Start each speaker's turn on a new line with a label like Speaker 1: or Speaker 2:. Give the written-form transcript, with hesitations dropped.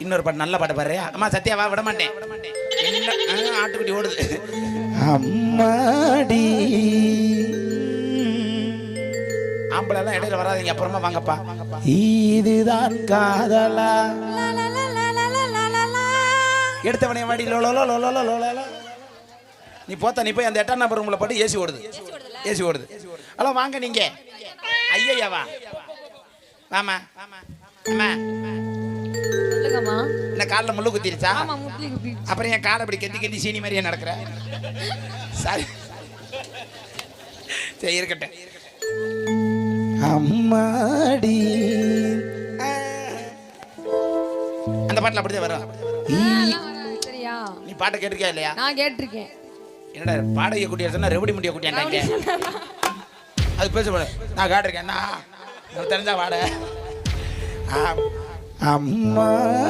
Speaker 1: இன்னொரு பாட்டு நல்ல பாட்டு பாரு. அம்மா சத்யாவா விட மாட்டேன். ஆட்டுக்குட்டி ஓடுது. அம்மாடி ஆம்பளை எல்லாம் இடையில வராதீங்க, அப்புறமா வாங்கப்பா. இதுதான் காதலா எடுத்தவனே வாடி லோலோ. நீ போத்த நீ போய் அந்த 8ஆம் நம்பர் ரூம்ல போட்டு ஏசி ஓடுது. ஏசி ஓடுது. ஹலோ வாங்க நீங்க. ஐயாவா வாமா. அம்மா
Speaker 2: சொல்லுங்கம்மா.
Speaker 1: என்ன காலில் முள்ளு குத்திருச்சா?
Speaker 2: ஆமா, முள்ளு குத்திருச்சு.
Speaker 1: அப்புறம் என் காலை அப்படி கெத்தி சீனி மாதிரியே நடக்கிற. சரி சரி இருக்கட்டும். அம்மாடி அந்த பாட்டில் அப்படிதான் வரும்.
Speaker 2: சரியா?
Speaker 1: நீ பாட்டை கேட்டிருக்கியா இல்லையா?
Speaker 2: நான் கேட்டிருக்கேன்.
Speaker 1: என்னடா பாடகை குட்டியா ரெவடி முட்டிய குட்டியாண்டாங்க. அது பேச போட நான் காட்டிருக்கேன். தெரிஞ்சா வாட. அம்மா